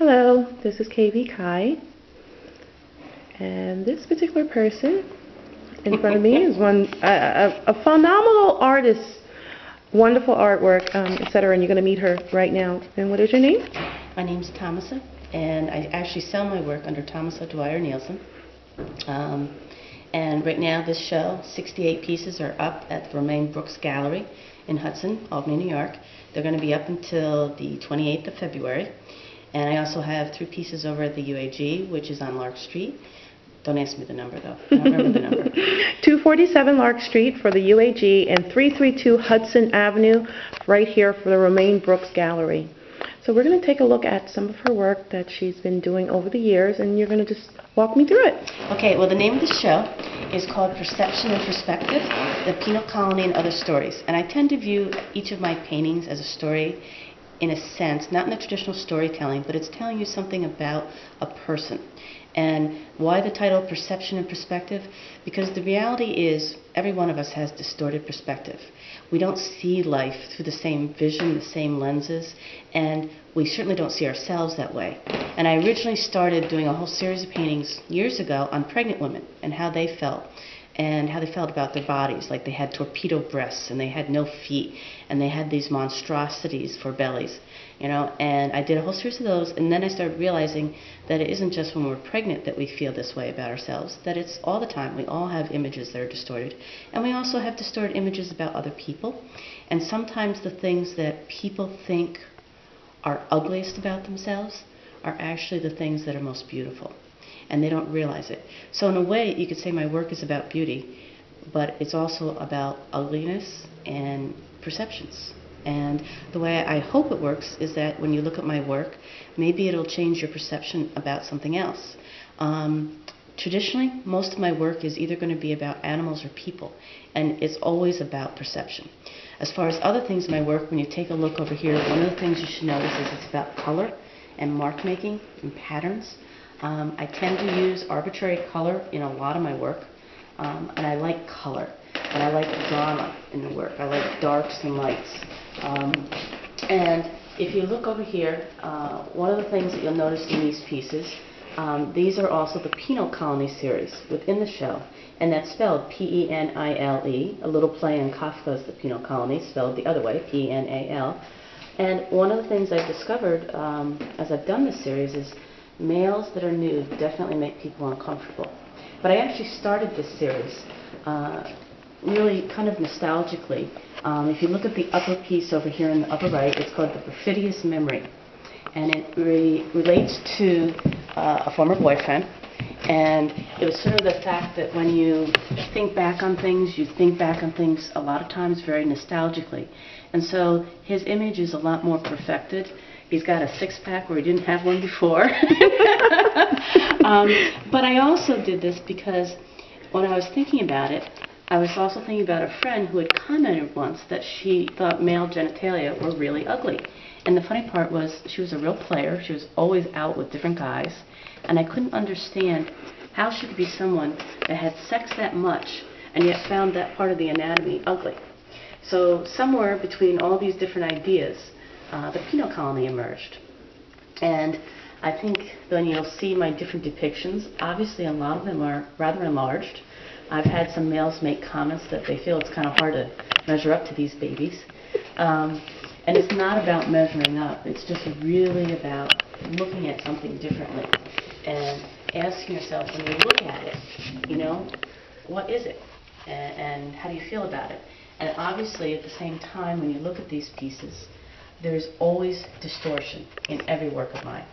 Hello, this is KV Kai, and this particular person in front of me is a phenomenal artist, wonderful artwork, etc. And you're going to meet her right now. And what is your name? My name's Thomasa, and I actually sell my work under Thomasa Dwyer Nielsen. And right now, this show, 68 pieces are up at the ROMAINE Brooks Gallery in Hudson, Albany, New York. They're going to be up until the 28th of February. And I also have 3 pieces over at the UAG, which is on Lark Street. Don't ask me the number, though. I don't remember the number. 247 Lark Street for the UAG and 332 Hudson Avenue right here for the ROMAINE Brooks Gallery. So we're going to take a look at some of her work that she's been doing over the years, and you're going to just walk me through it. Okay, well, the name of the show is called Perception and Perspective, The Penal Colony and Other Stories. And I tend to view each of my paintings as a story in a sense, not in the traditional storytelling, but it's telling you something about a person. And why the title Perception and Perspective? Because the reality is every one of us has distorted perspective. We don't see life through the same vision, the same lenses, and we certainly don't see ourselves that way. And I originally started doing a whole series of paintings years ago on pregnant women and how they felt. And how they felt about their bodies, like they had torpedo breasts and they had no feet and they had these monstrosities for bellies, you know. And I did a whole series of those, and then I started realizing that it isn't just when we're pregnant that we feel this way about ourselves, that it's all the time. We all have images that are distorted, and we also have distorted images about other people. And sometimes the things that people think are ugliest about themselves are actually the things that are most beautiful. And they don't realize it. So in a way, you could say my work is about beauty, but it's also about ugliness and perceptions. And the way I hope it works is that when you look at my work, maybe it'll change your perception about something else. Traditionally, most of my work is either going to be about animals or people, and it's always about perception. As far as other things in my work, when you take a look over here, one of the things you should notice is it's about color and mark making and patterns. I tend to use arbitrary color in a lot of my work, and I like color, and I like drama in the work. I like darks and lights. And if you look over here, one of the things that you'll notice in these pieces, these are also the Penal Colony series within the show, and that's spelled P-E-N-I-L-E, a little play on Kafka's The Penal Colony, spelled the other way, P-E-N-A-L. And one of the things I've discovered as I've done this series is males that are nude definitely make people uncomfortable. But I actually started this series really kind of nostalgically. If you look at the upper piece over here in the upper right, it's called the Perfidious Memory. And it relates to a former boyfriend. And it was sort of the fact that when you think back on things, you think back on things a lot of times very nostalgically. And so his image is a lot more perfected. He's got a six-pack where he didn't have one before. But I also did this because when I was thinking about it, I was also thinking about a friend who had commented once that she thought male genitalia were really ugly. And the funny part was she was a real player. She was always out with different guys. And I couldn't understand how she could be someone that had sex that much and yet found that part of the anatomy ugly. So somewhere between all these different ideas, the penal colony emerged. And I think then you'll see my different depictions. Obviously, a lot of them are rather enlarged. I've had some males make comments that they feel it's kind of hard to measure up to these babies. And it's not about measuring up. It's just really about looking at something differently and asking yourself, when you look at it, you know, what is it? And how do you feel about it? And obviously, at the same time, when you look at these pieces, there's always distortion in every work of mine.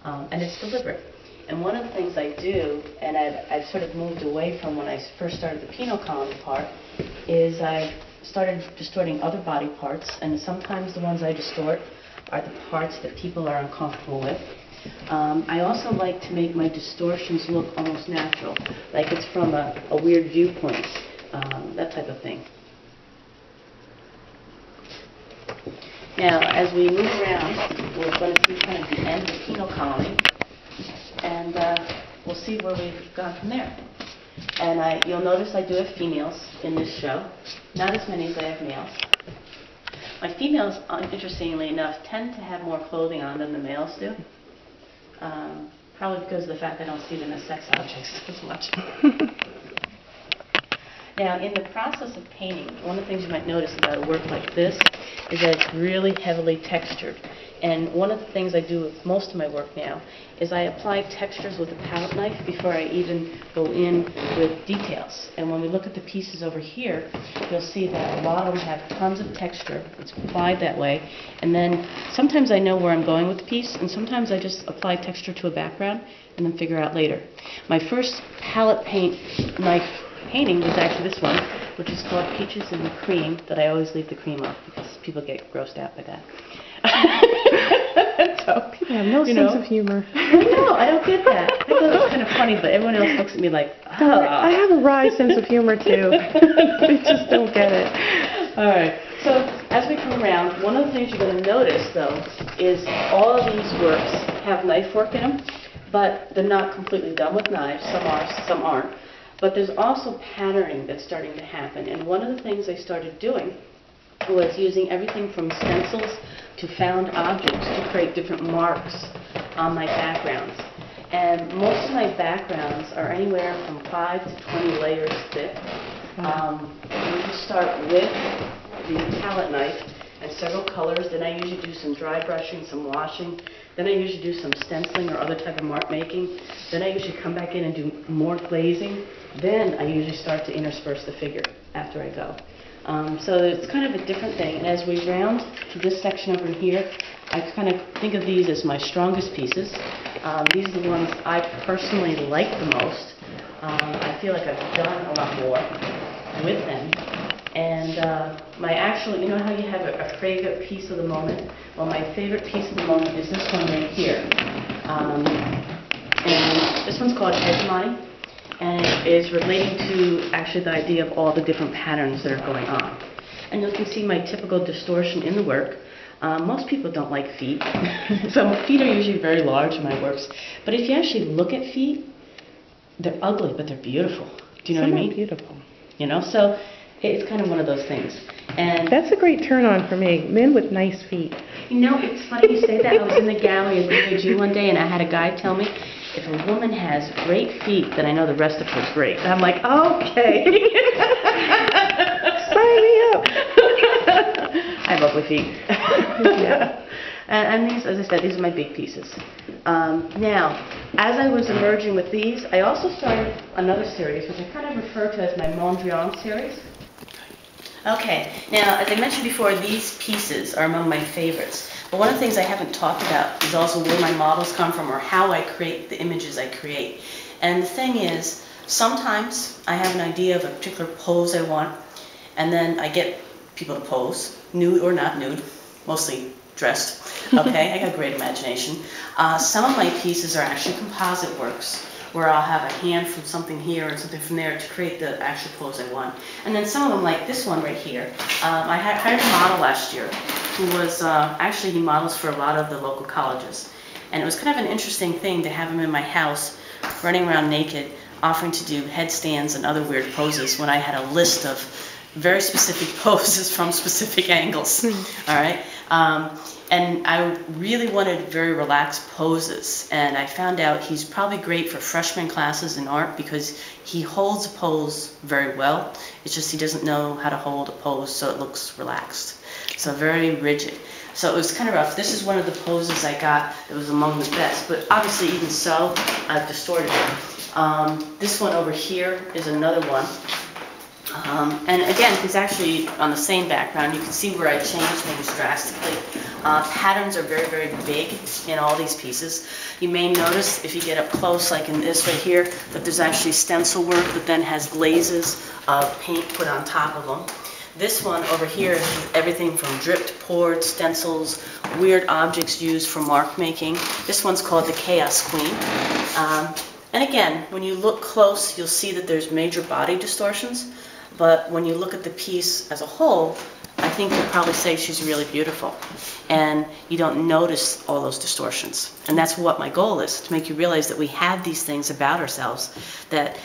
And it's deliberate. And one of the things I do, and I've sort of moved away from when I first started the penal colony part, is I've started distorting other body parts, and sometimes the ones I distort are the parts that people are uncomfortable with. I also like to make my distortions look almost natural, like it's from a weird viewpoint, that type of thing. Now, as we move around, we're going to see kind of the end of the penal colony, and we'll see where we've gone from there. And you'll notice I do have females in this show, not as many as I have males. My females, interestingly enough, tend to have more clothing on than the males do. Probably because of the fact I don't see them as sex objects as much. Now, in the process of painting, one of the things you might notice about a work like this is that it's really heavily textured. And one of the things I do with most of my work now is I apply textures with a palette knife before I even go in with details. And when we look at the pieces over here, you'll see that a lot of them have tons of texture. It's applied that way. And then sometimes I know where I'm going with the piece, and sometimes I just apply texture to a background and then figure out later. My first palette knife painting was actually this one, which is called Peaches and Cream, that I always leave the cream off because people get grossed out by that. So, people have no sense of humor. I know, I don't get that. I thought it was kind of funny, but everyone else looks at me like, oh. I have a wry sense of humor too. They just don't get it. All right. So as we come around, one of the things you're going to notice, though, is all of these works have knife work in them, but they're not completely done with knives. Some are, some aren't. But there's also patterning that's starting to happen. And one of the things I started doing was using everything from stencils to found objects to create different marks on my backgrounds. And most of my backgrounds are anywhere from 5 to 20 layers thick. You just start with the palette knife and several colors. Then I usually do some dry brushing, some washing. Then I usually do some stenciling or other type of mark making. Then I usually come back in and do more glazing. Then I usually start to intersperse the figure after I go. So it's kind of a different thing. And as we round to this section over here, I kind of think of these as my strongest pieces. These are the ones I personally like the most. I feel like I've done a lot more with them. And my actual, you know how you have a favorite piece of the moment? Well, my favorite piece of the moment is this one right here. And this one's called Hegemony. And it is relating to actually the idea of all the different patterns that are going on. And you can see my typical distortion in the work. Most people don't like feet. So feet are usually very large in my works. But if you actually look at feet, they're ugly, but they're beautiful. Do you know what I mean? Some are beautiful. You know, so it's kind of one of those things. And that's a great turn on for me, men with nice feet. You know, it's funny you say that. I was in the gallery at the UAG one day, and I had a guy tell me, if a woman has great feet, then I know the rest of her is great. And I'm like, okay. Sign me up. I have ugly feet. Yeah. And these, as I said, these are my big pieces. Now, as I was emerging with these, I also started another series, which I kind of refer to as my Mondrian series. Okay, now, as I mentioned before, these pieces are among my favorites. But one of the things I haven't talked about is also where my models come from or how I create the images I create. And the thing is, sometimes I have an idea of a particular pose I want, and then I get people to pose, nude or not nude, mostly dressed. Okay, I got a great imagination. Some of my pieces are actually composite works, where I'll have a hand from something here and something from there to create the actual pose I want. And then some of them, like this one right here, I hired a model last year who was, actually he models for a lot of the local colleges. And it was kind of an interesting thing to have him in my house, running around naked, offering to do headstands and other weird poses when I had a list of very specific poses from specific angles. All right? And I really wanted very relaxed poses, and I found out he's probably great for freshman classes in art because he holds a pose very well. It's just he doesn't know how to hold a pose so it looks relaxed. So very rigid. So it was kind of rough. This is one of the poses I got that was among the best, but obviously even so, I've distorted it. This one over here is another one. And again, he's actually on the same background. You can see where I changed things drastically. Patterns are very, very big in all these pieces. You may notice if you get up close, like in this right here, that there's actually stencil work that then has glazes of paint put on top of them. This one over here is everything from dripped, poured, stencils, weird objects used for mark making. This one's called the Chaos Queen. And again, when you look close, you'll see that there's major body distortions. But when you look at the piece as a whole, I think you'll probably say she's really beautiful. And you don't notice all those distortions. And that's what my goal is, to make you realize that we have these things about ourselves that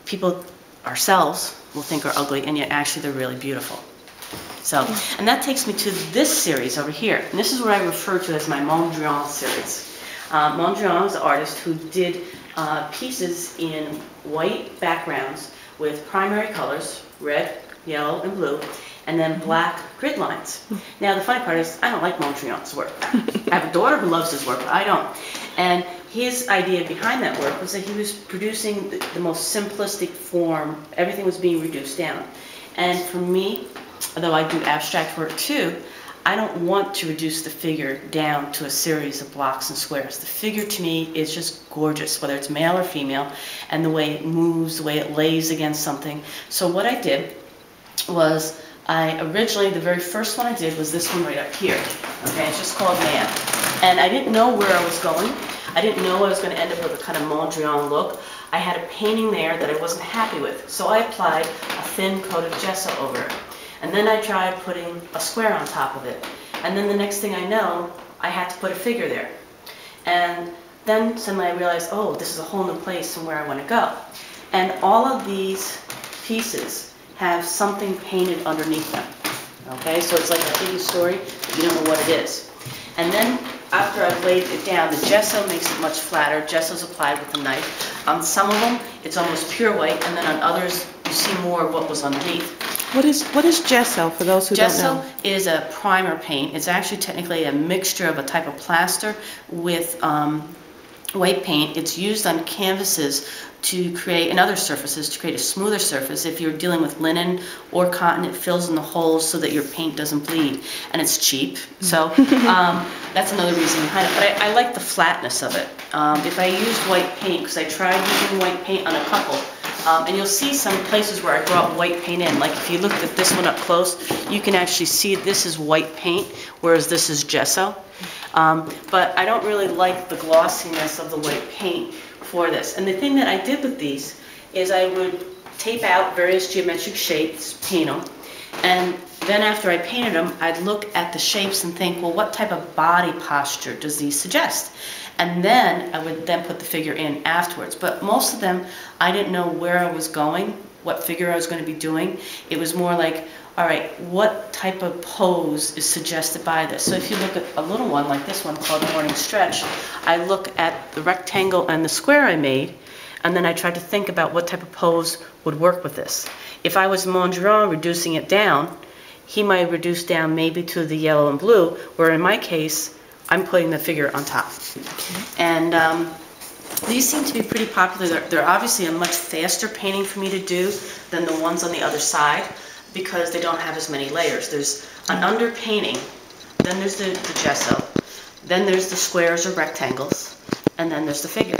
people ourselves will think are ugly, and yet actually they're really beautiful. So, and that takes me to this series over here. And this is what I refer to as my Mondrian series. Mondrian is an artist who did pieces in white backgrounds with primary colors, red, yellow, and blue, and then black grid lines. Now, the funny part is, I don't like Mondrian's work. I have a daughter who loves his work, but I don't. And his idea behind that work was that he was producing the most simplistic form. Everything was being reduced down. And for me, although I do abstract work too, I don't want to reduce the figure down to a series of blocks and squares. The figure to me is just gorgeous, whether it's male or female, and the way it moves, the way it lays against something. So what I did was, the very first one I did was this one right up here. Okay, it's just called Man. And I didn't know where I was going. I didn't know I was going to end up with a kind of Mondrian look. I had a painting there that I wasn't happy with, so I applied a thin coat of gesso over it. And then I tried putting a square on top of it. And then the next thing I know, I had to put a figure there. And then suddenly I realized, oh, this is a whole new place from where I want to go. And all of these pieces have something painted underneath them. Okay, so it's like a hidden story, but you don't know what it is. And then after I've laid it down, the gesso makes it much flatter. Gesso's applied with a knife. On some of them, it's almost pure white, and then on others, you see more of what was underneath. What is gesso, for those who don't know? Gesso is a primer paint. It's actually technically a mixture of a type of plaster with white paint. It's used on canvases to create, and other surfaces, to create a smoother surface. If you're dealing with linen or cotton, it fills in the holes so that your paint doesn't bleed. And it's cheap, so that's another reason behind it. But I like the flatness of it. If I used white paint, because I tried using white paint on a couple, and you'll see some places where I brought white paint in. Like if you looked at this one up close, you can actually see this is white paint, whereas this is gesso. But I don't really like the glossiness of the white paint for this. And the thing that I did with these is I would tape out various geometric shapes, paint them, and then after I painted them, I'd look at the shapes and think, well, what type of body posture does these suggest? And then I would then put the figure in afterwards. But most of them, I didn't know where I was going, what figure I was going to be doing. It was more like, all right, what type of pose is suggested by this? So if you look at a little one like this one called Morning Stretch, I look at the rectangle and the square I made, and then I tried to think about what type of pose would work with this. If I was Mondrian reducing it down, he might reduce down maybe to the yellow and blue, where in my case, I'm putting the figure on top. And these seem to be pretty popular. They're obviously a much faster painting for me to do than the ones on the other side, because they don't have as many layers. There's an underpainting, then there's the gesso, then there's the squares or rectangles, and then there's the figure.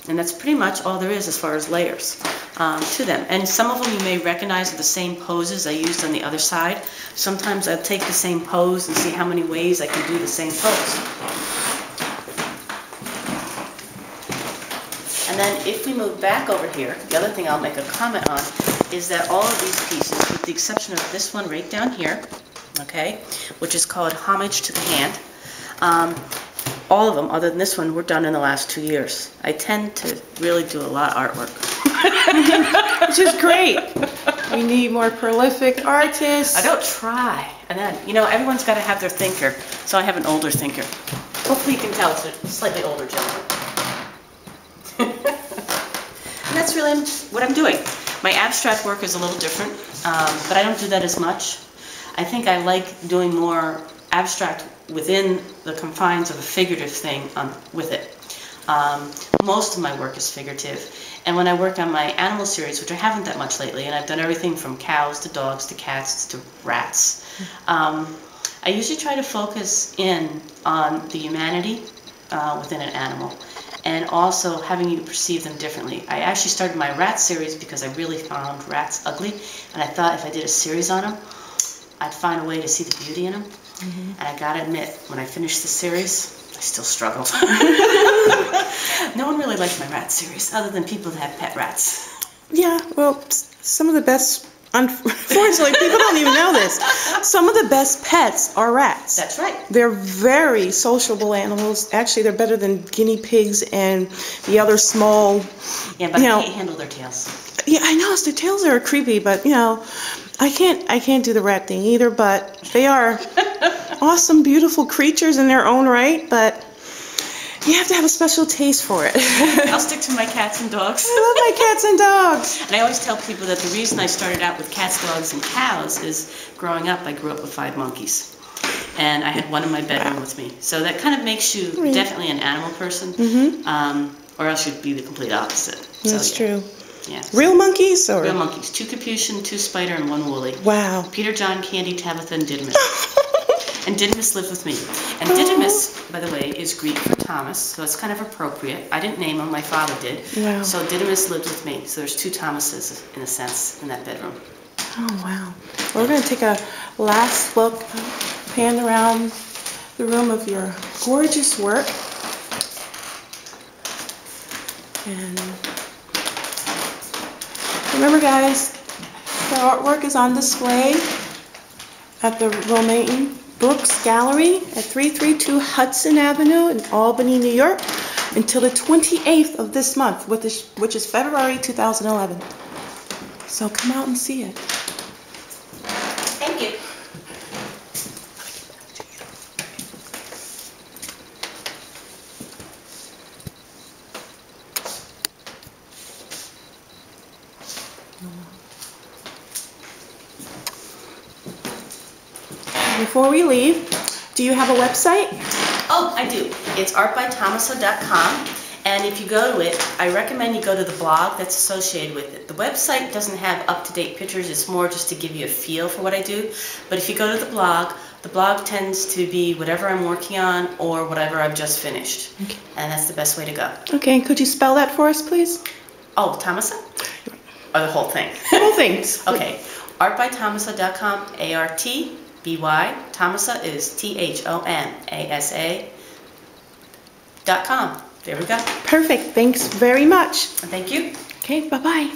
And that's pretty much all there is as far as layers to them. And some of them you may recognize are the same poses I used on the other side. Sometimes I'll take the same pose and see how many ways I can do the same pose. And then if we move back over here, the other thing I'll make a comment on is that all of these pieces, with the exception of this one right down here, okay, which is called Homage to the Hand, all of them, other than this one, were done in the last 2 years. I tend to really do a lot of artwork. Which is great. We need more prolific artists. I don't try. And then, you know, everyone's got to have their thinker. So I have an older thinker. Hopefully you can tell it's a slightly older gentleman. And that's really what I'm doing. My abstract work is a little different, but I don't do that as much. I think I like doing more abstract within the confines of a figurative thing with it. Most of my work is figurative. And when I work on my animal series, which I haven't that much lately, and I've done everything from cows to dogs to cats to rats, I usually try to focus in on the humanity within an animal, and also having you perceive them differently. I actually started my rat series because I really found rats ugly, and I thought if I did a series on them, I'd find a way to see the beauty in them. And I gotta admit, when I finished the series, I still struggled. No one really liked my rat series, other than people that have pet rats. Yeah, well, some of the best, unfortunately, people don't even know this. Some of the best pets are rats. That's right. They're very sociable animals. Actually, they're better than guinea pigs and the other small, Yeah, but I can't handle their tails. Yeah, I know, their tails are creepy, but, you know, I can't do the rat thing either, but they are awesome, beautiful creatures in their own right, but You have to have a special taste for it. I'll stick to my cats and dogs. I love my cats and dogs. And I always tell people that the reason I started out with cats, dogs, and cows is growing up, I grew up with 5 monkeys. And I had one in my bedroom with me. So that kind of makes you definitely an animal person, or else you'd be the complete opposite. That's true. Yeah. Real monkeys? Or? Real monkeys. 2 Capuchin, 2 Spider, and 1 Woolly. Wow. Peter, John, Candy, Tabitha, and Didymus. And Didymus lived with me. And Didymus, by the way, is Greek for Thomas, so it's kind of appropriate. I didn't name him, my father did. Wow. So Didymus lived with me. So there's 2 Thomases, in a sense, in that bedroom. Oh, wow. Well, we're going to take a last look, pan around the room of your gorgeous work. And remember, guys, the artwork is on display at the Romaine Brooks Gallery at 332 Hudson Avenue in Albany, New York, until the 28th of this month, which is February 2011. So come out and see it. Thank you. Before we leave, do you have a website? Oh, I do. It's artbythomasa.com. And if you go to it, I recommend you go to the blog that's associated with it. The website doesn't have up-to-date pictures. It's more just to give you a feel for what I do. But if you go to the blog tends to be whatever I'm working on or whatever I've just finished. Okay. And that's the best way to go. Okay, could you spell that for us, please? Oh, Thomasa? Or the whole thing? The whole thing. Okay. artbythomasa.com, A-R-T-B-Y. Thomasa is Thomasa.com. There we go. Perfect. Thanks very much. Thank you. Okay, bye-bye.